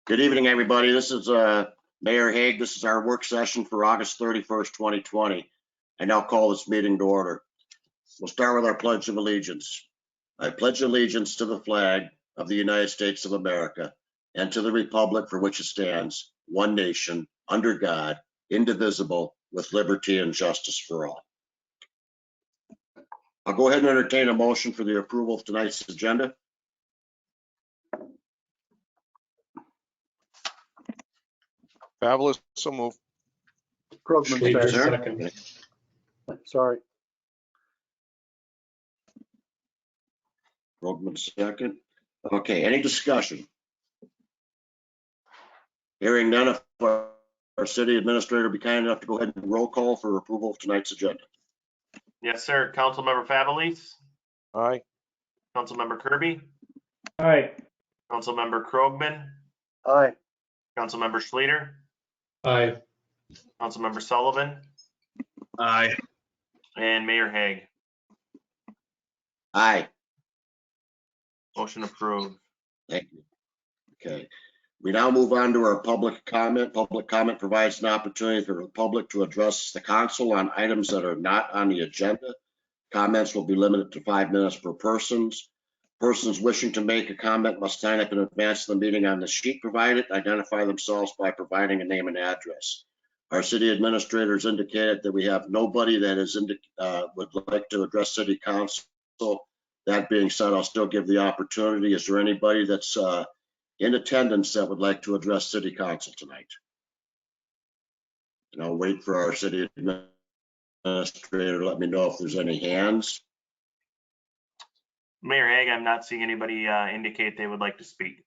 Good evening, everybody. This is Mayor Haig. This is our work session for August 31st, 2020. I now call this meeting to order. We'll start with our Pledge of Allegiance. I pledge allegiance to the flag of the United States of America and to the republic for which it stands, one nation, under God, indivisible, with liberty and justice for all. I'll go ahead and entertain a motion for the approval of tonight's agenda. Fabulous, so move. Krogman Thank you, second. sir. Sorry. Krogman second. Okay, any discussion? Hearing none, if our city administrator be kind enough to go ahead and roll call for approval of tonight's agenda. Yes, sir. Councilmember Favalis, Aye. Councilmember Kirby, Aye. Councilmember Krogman, Aye. Councilmember Schleter, Aye. Councilmember Sullivan, Aye. and Mayor Haig. Aye, Motion approved. thank you. Okay, we now move on to our public comment. Public comment provides an opportunity for the public to address the council on items that are not on the agenda. Comments will be limited to 5 minutes per person. Persons wishing to make a comment must sign up in advance of the meeting on the sheet provided, identify themselves by providing a name and address. Our city administrators indicated that we have nobody that is would like to address city council. That being said, I'll still give the opportunity. Is there anybody that's in attendance that would like to address city council tonight? And I'll wait for our city administrator to let me know if there's any hands. Mayor Haig, I'm not seeing anybody indicate they would like to speak.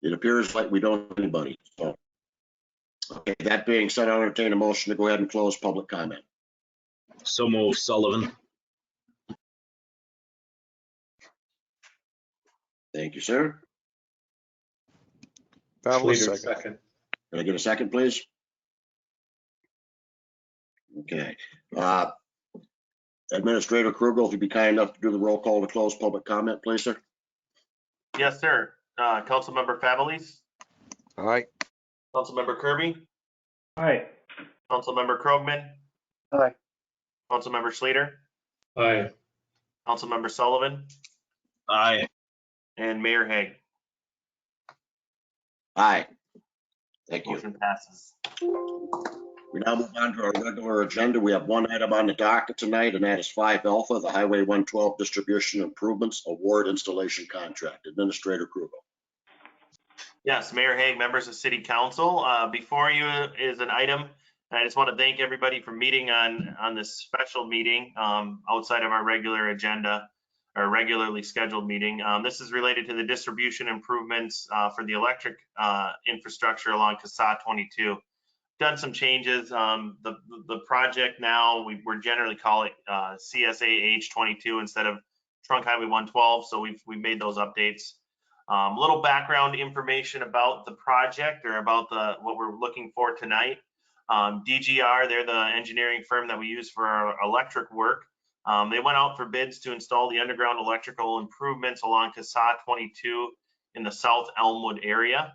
It appears like we don't have anybody. So, okay, that being said, I'll entertain a motion to go ahead and close public comment. So move, Sullivan. Thank you, sir. Fabulous, second. Can I get a second, please? Okay. Administrator Krugel, if you'd be kind enough to do the roll call to close public comment, please, sir. Yes, sir. Councilmember Favalis, Aye. Councilmember Kirby, Aye. Councilmember Krogman, Aye. Councilmember Schleter, Aye. Councilmember Sullivan, Aye. and Mayor Haig. Aye. Thank you. Motion passes. We now move on to our regular agenda. We have one item on the docket tonight, and that is 5 Alpha, the Highway 112 Distribution Improvements Award Installation Contract. Administrator Krugel. Yes, Mayor Haig, members of City Council. Before you is an item. I just want to thank everybody for meeting on this special meeting outside of our regular agenda or regularly scheduled meeting. This is related to the distribution improvements for the electric infrastructure along CSA 22. Done some changes. The project now we're generally call it CSAH 22 instead of Trunk Highway 112. So we've made those updates. Little background information about the project or about what we're looking for tonight. DGR, they're the engineering firm that we use for our electric work. They went out for bids to install the underground electrical improvements along CSA 22 in the South Elmwood area.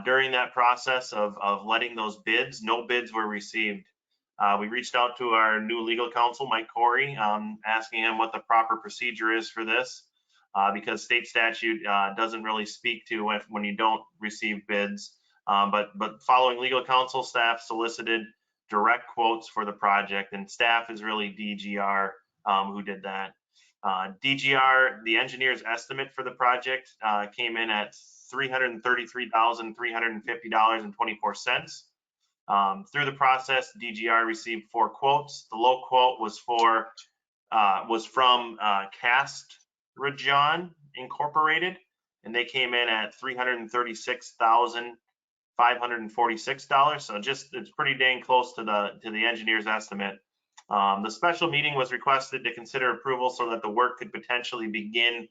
During that process of letting those bids, no bids were received. We reached out to our new legal counsel, Mike Corey, asking him what the proper procedure is for this, because state statute doesn't really speak to when you don't receive bids. But following legal counsel, staff solicited direct quotes for the project, and staff is really DGR who did that. DGR, the engineer's estimate for the project came in at $333,350.24. Through the process, DGR received 4 quotes. The low quote was from Castrajon Incorporated, and they came in at $336,546. So it's pretty dang close to the engineer's estimate. The special meeting was requested to consider approval so that the work could potentially begin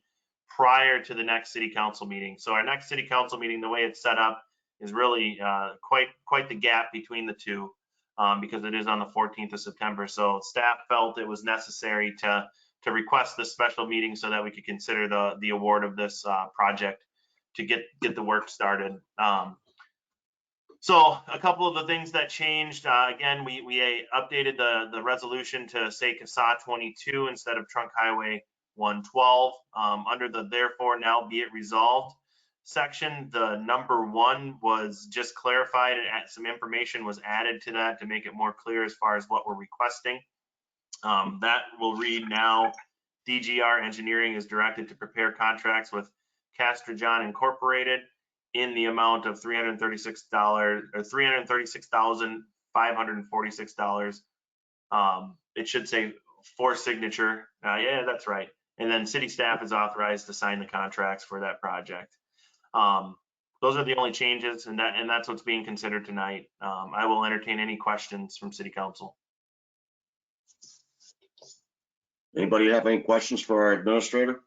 prior to the next city council meeting. So our next city council meeting, the way it's set up, is really quite the gap between the two because it is on the 14th of September. So staff felt it was necessary to to request this special meeting so that we could consider the award of this project to get the work started. So a couple of the things that changed, again, we updated the resolution to say CASA 22 instead of Trunk Highway 112. Under the therefore now be it resolved section, the number 1 was just clarified and some information was added to that to make it more clear as far as what we're requesting. That will read now, DGR Engineering is directed to prepare contracts with Castrojohn Incorporated in the amount of $336 or $336,546. It should say for signature. Yeah, that's right. And then city staff is authorized to sign the contracts for that project. Those are the only changes, and that's what's being considered tonight. I will entertain any questions from city council. Anybody have any questions for our administrator?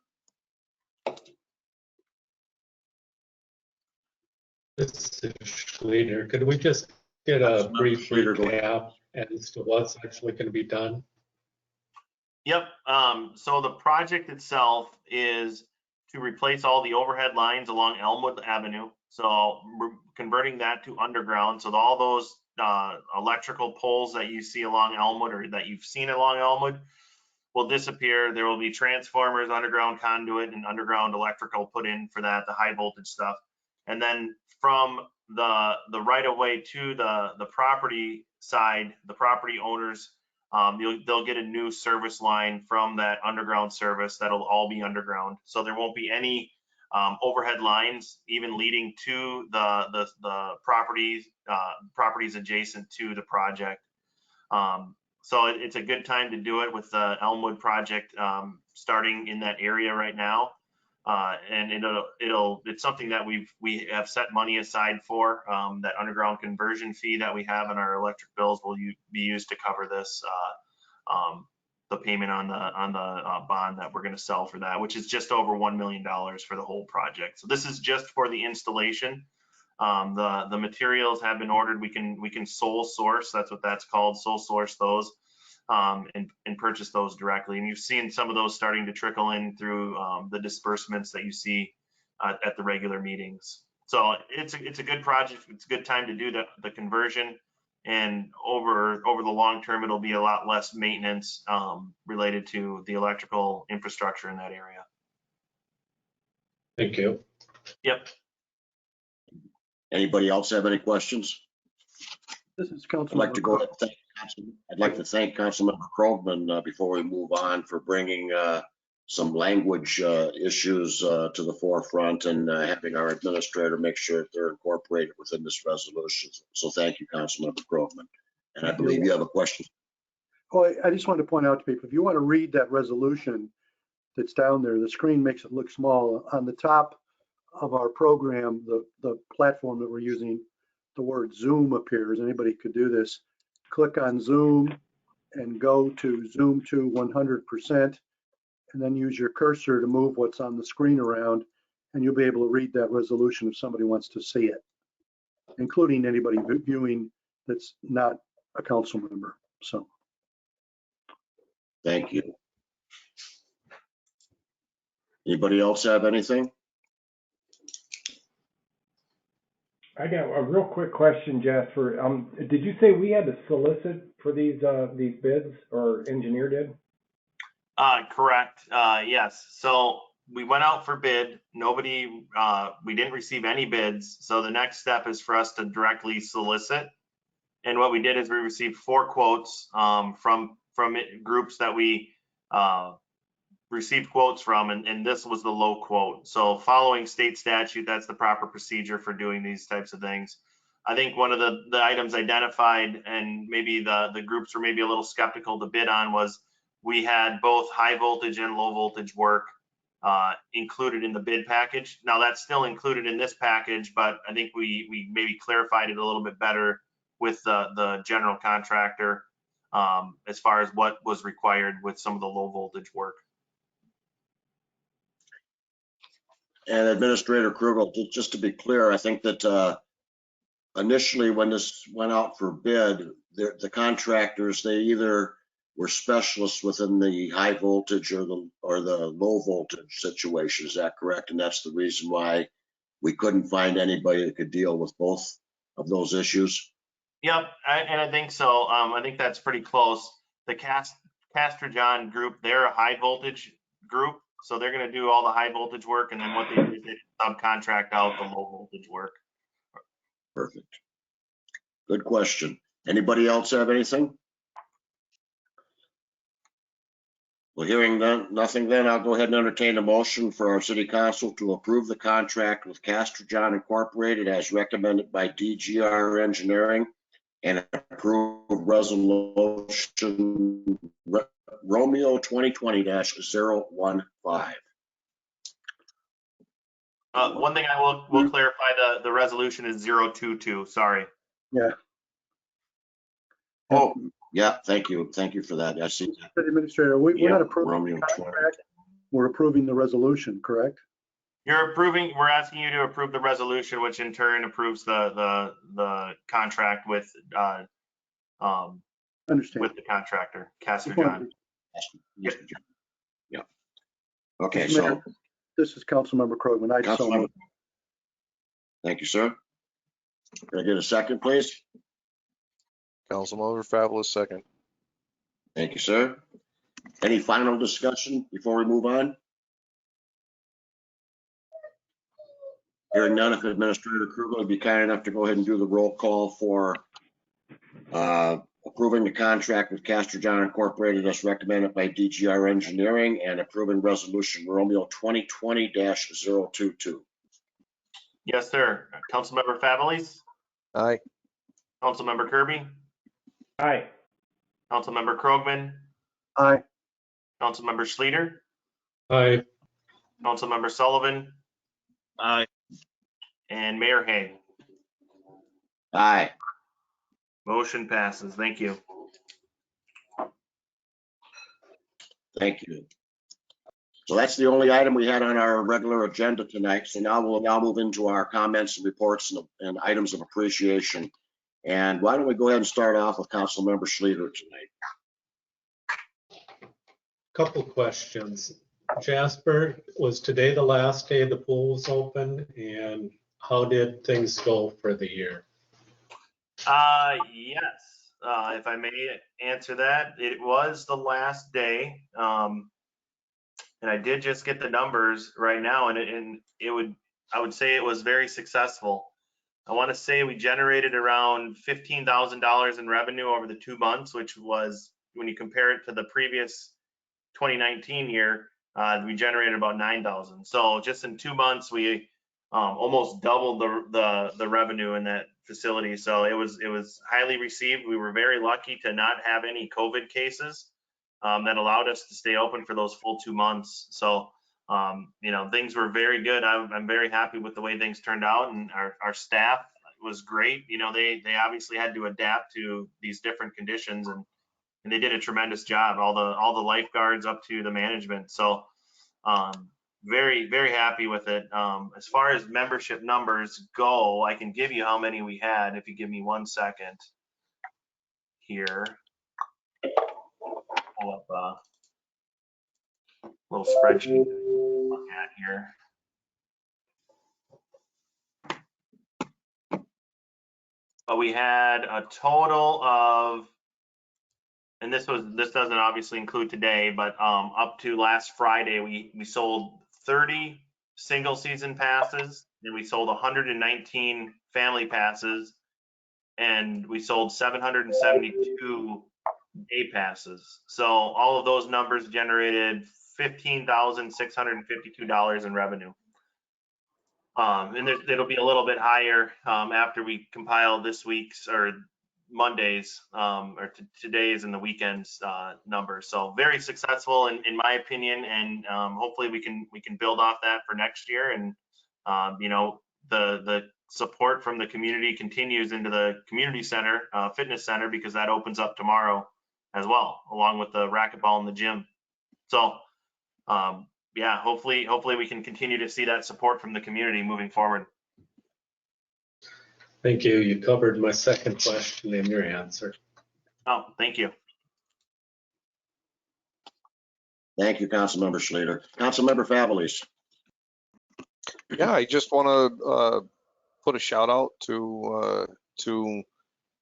This is Schleter. Could we just get a brief Schleter, go ahead. recap as to what's actually going to be done? Yep. So the project itself is to replace all the overhead lines along Elmwood Avenue. So we're converting that to underground. So all those electrical poles that you see along Elmwood or that you've seen along Elmwood will disappear. There will be transformers, underground conduit, and underground electrical put in for that, the high voltage stuff. And then from the right of way to the property side, the property owners, they'll get a new service line from that underground service that'll all be underground. So there won't be any overhead lines even leading to the properties adjacent to the project. So it's a good time to do it with the Elmwood project starting in that area right now. And it's something that we have set money aside for. That underground conversion fee that we have in our electric bills will be used to cover this, the payment on the bond that we're going to sell for that, which is just over $1 million for the whole project. So this is just for the installation. The materials have been ordered. We can sole source. That's what that's called. Sole source those. And purchase those directly. And you've seen some of those starting to trickle in through the disbursements that you see at the regular meetings. So it's a good project. It's a good time to do the conversion, and over the long term, it'll be a lot less maintenance related to the electrical infrastructure in that area. Thank you. Yep. Anybody else have any questions? This is I'd Councilmember. like to go ahead and thank I'd like to thank Councilmember Krogman before we move on for bringing some language issues to the forefront and having our administrator make sure that they're incorporated within this resolution. So thank you, Councilmember Krogman. And I believe you have a question. Oh, I just wanted to point out to people, if you want to read that resolution that's down there, the screen makes it look small. On the top of our program, the platform that we're using, the word Zoom appears. Anybody could do this. Click on Zoom and go to Zoom to 100%, and then use your cursor to move what's on the screen around, and you'll be able to read that resolution if somebody wants to see it, including anybody viewing that's not a council member. So. Thank you. Anybody else have anything? I got a real quick question, Jasper. Did you say we had to solicit for these bids, or engineer did? Correct. Yes. So we went out for bid. We didn't receive any bids. So the next step is for us to directly solicit. And what we did is we received 4 quotes from groups that we received quotes from, and this was the low quote. So following state statute, that's the proper procedure for doing these types of things. I think one of the items identified, and maybe the groups were maybe a little skeptical to bid on, was we had both high voltage and low voltage work included in the bid package. Now that's still included in this package, but I think we maybe clarified it a little bit better with the general contractor as far as what was required with some of the low voltage work. And Administrator Krugel, just to be clear, I think that initially when this went out for bid, the contractors, they either we're specialists within the high voltage or the low voltage situation. Is that correct? And that's the reason why we couldn't find anybody that could deal with both of those issues? Yep, and I think so. I think that's pretty close. The Castor John group, they're a high voltage group, so they're going to do all the high voltage work, and then what they do is they subcontract out the low voltage work. Perfect. Good question. Anybody else have anything? Well, hearing nothing, then I'll go ahead and entertain a motion for our city council to approve the contract with Castor John Incorporated as recommended by DGR Engineering and approve resolution Romeo 2020-015. One thing I will clarify, the resolution is 022, sorry. Oh, yeah, thank you. Thank you for that. I see that. City Administrator, we're Yeah, not approving Romeo the 20. contract. We're approving the resolution, correct? We're asking you to approve the resolution, which in turn approves the contract with Understand. the contractor, Castor Just wanted John. Yeah. Okay, Mr. so Mayor, this is Councilmember Krogman. I so Councilmember. moved. Thank you, sir. Can I get a second, please? Councilmember Favalis, second. Thank you, sir. Any final discussion before we move on? Hearing none, if Administrator Kruger would be kind enough to go ahead and do the roll call for approving the contract with Castor John Incorporated as recommended by DGR Engineering and approving resolution Romeo 2020-022. Yes, sir. Councilmember Favalis, Aye. Councilmember Kirby, Aye. Councilmember Krogman, Aye. Councilmember Schleter, Aye. Councilmember Sullivan, Aye. and Mayor Hay. Aye. Motion passes. Thank you. Thank you. So that's the only item we had on our regular agenda tonight. So now we'll move into our comments and reports and items of appreciation. And why don't we go ahead and start off with Councilmember Schleter tonight? Couple questions. Jasper, was today the last day the pool was open, and how did things go for the year? Yes, if I may answer that, it was the last day. And I did just get the numbers right now, and I would say it was very successful. I want to say we generated around $15,000 in revenue over the 2 months, which was, when you compare it to the previous 2019 year, we generated about 9,000. So just in 2 months, we almost doubled the revenue in that facility. So it was highly received. We were very lucky to not have any COVID cases that allowed us to stay open for those full 2 months. So things were very good. I'm very happy with the way things turned out, and our staff was great. They obviously had to adapt to these different conditions, and they did a tremendous job. All the lifeguards up to the management. So very, very happy with it. As far as membership numbers go, I can give you how many we had if you give me 1 second here. Pull up a little spreadsheet to look at here. But we had a total of, and this doesn't obviously include today, but up to last Friday, we sold 30 single season passes, and we sold 119 family passes, and we sold 772 day passes. So all of those numbers generated $15,652 in revenue. And it'll be a little bit higher after we compile this week's or Monday's or today's and the weekend's numbers. So very successful in my opinion, and hopefully we can build off that for next year. And the support from the community continues into the community center, fitness center, because that opens up tomorrow as well, along with the racquetball in the gym. So yeah, hopefully we can continue to see that support from the community moving forward. Thank you. You covered my second question in your answer. Oh, thank you. Thank you, Councilmember Schluter. Councilmember Favelis. Yeah, I just want to put a shout out to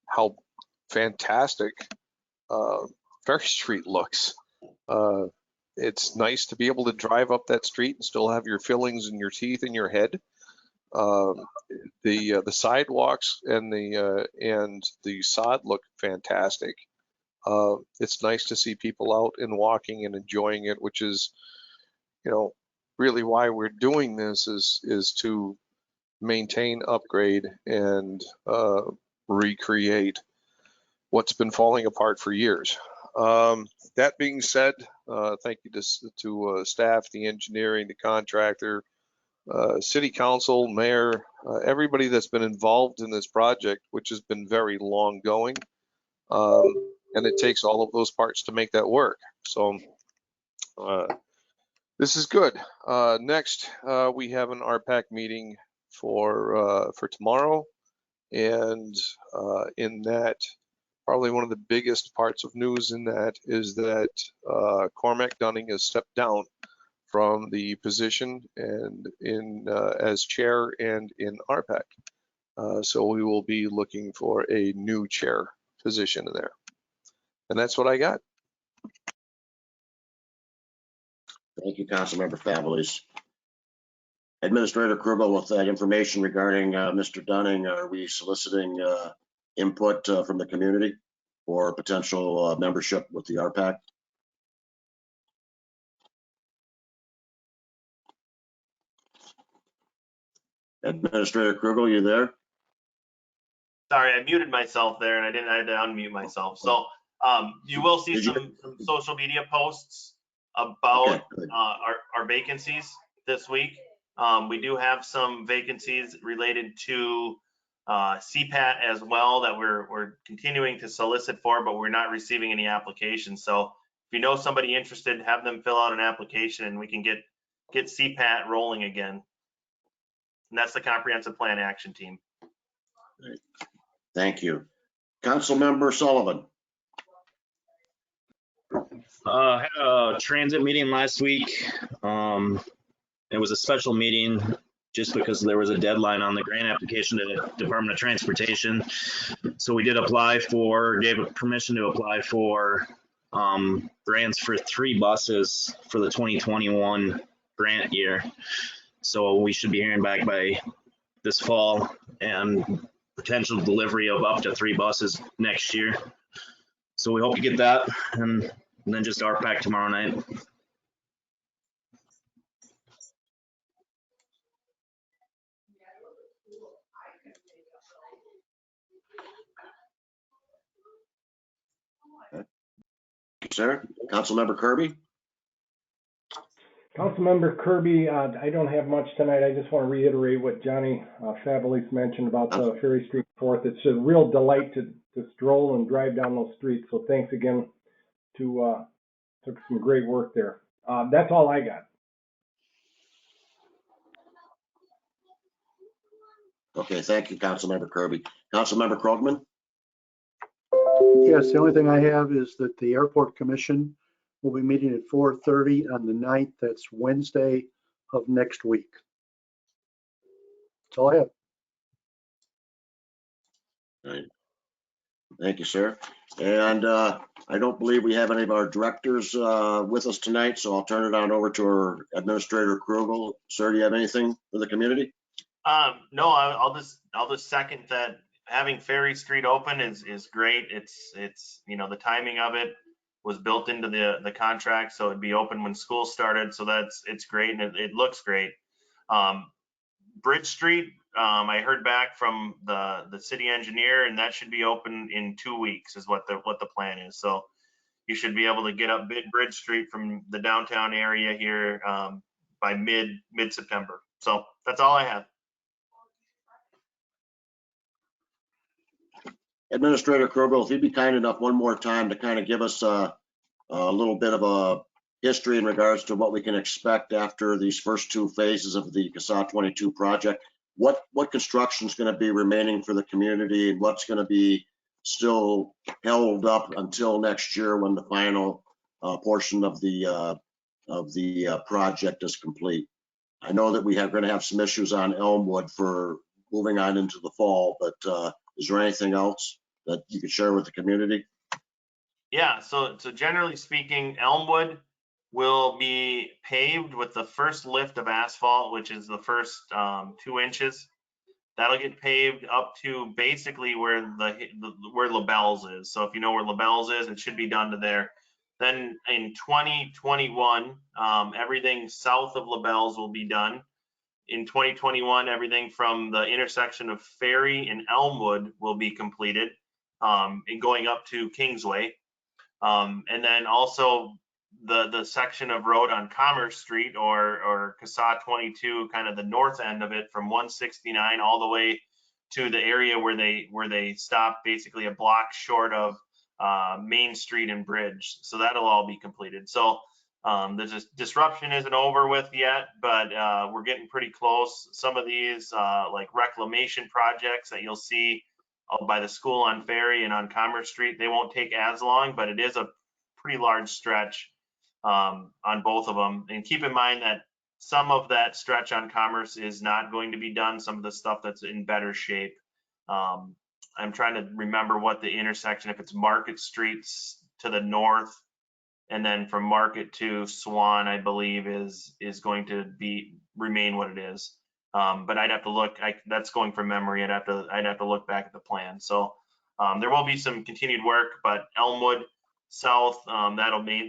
how fantastic Ferry Street looks. It's nice to be able to drive up that street and still have your fillings in your teeth in your head. The sidewalks and the sod look fantastic. It's nice to see people out and walking and enjoying it, which is, really why we're doing this is to maintain, upgrade, and recreate what's been falling apart for years. That being said, thank you to staff, the engineering, the contractor, city council, mayor, everybody that's been involved in this project, which has been very long going. And it takes all of those parts to make that work. So this is good. Next, we have an RPAC meeting for tomorrow. And in that, probably one of the biggest parts of news in that is that Cormac Dunning has stepped down from the position and as chair and in RPAC. So we will be looking for a new chair position in there. And that's what I got. Thank you, Councilmember Favelis. Administrator Krugel, with that information regarding Mr. Dunning, are we soliciting input from the community for potential membership with the RPAC? Administrator Krugel, you there? Sorry, I muted myself there and I had to unmute myself. So you will see some social media posts about our vacancies this week. We do have some vacancies related to CPAT as well that we're continuing to solicit for, but we're not receiving any applications. So if you know somebody interested, have them fill out an application and we can get CPAT rolling again. And that's the Comprehensive Plan Action Team. Thank you. Councilmember Sullivan. Had a transit meeting last week. It was a special meeting just because there was a deadline on the grant application to the Department of Transportation. So we did gave permission to apply for grants for 3 buses for the 2021 grant year. So we should be hearing back by this fall and potential delivery of up to 3 buses next year. So we hope to get that and then just RPAC tomorrow night. Sir, Councilmember Kirby. Councilmember Kirby, I don't have much tonight. I just want to reiterate what Johnny Favelis mentioned about the Ferry Street 4th. It's a real delight to stroll and drive down those streets. So thanks again to took some great work there. That's all I got. Okay, thank you, Councilmember Kirby. Councilmember Krogman. Yes, the only thing I have is that the Airport Commission will be meeting at 4:30 on the 9th. That's Wednesday of next week. That's all I have. All right. Thank you, sir. And I don't believe we have any of our directors with us tonight, so I'll turn it on over to our Administrator Krugel. Sir, do you have anything for the community? No, I'll just second that having Ferry Street open is great. It's the timing of it was built into the contract, so it'd be open when school started. So it's great and it looks great. Bridge Street, I heard back from the city engineer, and that should be open in 2 weeks is what the plan is. So you should be able to get up Bridge Street from the downtown area here by mid-September. So that's all I have. Administrator Krugel, if you'd be kind enough one more time to kind of give us a little bit of a history in regards to what we can expect after these first 2 phases of the CSAH 22 project. What construction is going to be remaining for the community and what's going to be still held up until next year when the final portion of the of the project is complete. I know that we are going to have some issues on Elmwood for moving on into the fall, but is there anything else that you could share with the community? Yeah, so generally speaking, Elmwood will be paved with the first lift of asphalt, which is the first 2 inches. That'll get paved up to basically where where LaBelle's is. So if you know where LaBelle's is, it should be done to there. Then in 2021, everything south of LaBelle's will be done. In 2021, everything from the intersection of Ferry and Elmwood will be completed, and going up to Kingsway. And then also the section of road on Commerce Street or CASA 22, kind of the north end of it from 169 all the way to the area where they stop basically a block short of Main Street and Bridge. So that'll all be completed. So the disruption isn't over with yet, but we're getting pretty close. Some of these like reclamation projects that you'll see by the school on Ferry and on Commerce Street, they won't take as long, but it is a pretty large stretch on both of them. And keep in mind that some of that stretch on Commerce is not going to be done. Some of the stuff that's in better shape. I'm trying to remember what the intersection, if it's Market Streets to the north, and then from Market to Swan, I believe is going to remain what it is. But I'd have to look. That's going from memory. I'd have to look back at the plan. So there will be some continued work, but Elmwood South, that'll be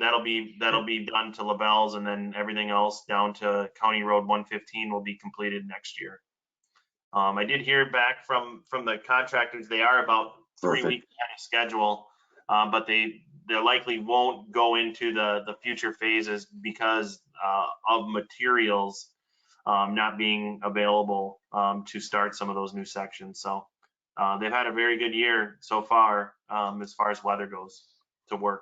done to LaBelle's, and then everything else down to County Road 115 will be completed next year. I did hear back from the contractors. They are about 3 weeks ahead of schedule, but they likely won't go into the future phases because of materials not being available to start some of those new sections. So they've had a very good year so far as weather goes to work.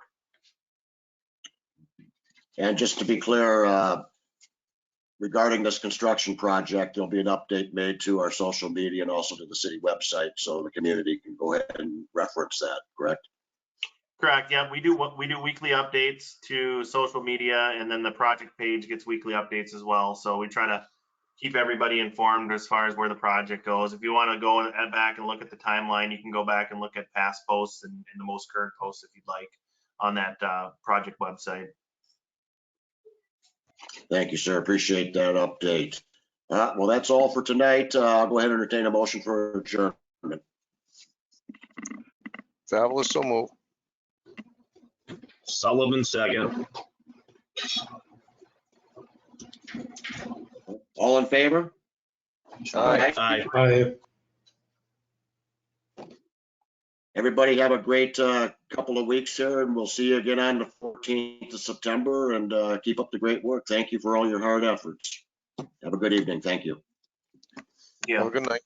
And just to be clear, regarding this construction project, there'll be an update made to our social media and also to the city website, so the community can go ahead and reference that, correct? Correct. Yeah, we do weekly updates to social media, and then the project page gets weekly updates as well. So we try to keep everybody informed as far as where the project goes. If you want to go back and look at the timeline, you can go back and look at past posts and the most current posts if you'd like on that project website. Thank you, sir. Appreciate that update. Well, that's all for tonight. I'll go ahead and entertain a motion for adjournment. Fabulous, so move. Sullivan second. All in favor? Aye. Aye. Everybody have a great couple of weeks here, and we'll see you again on the 14th of September, and keep up the great work. Thank you for all your hard efforts. Have a good evening. Thank you. Yeah. Have a good night.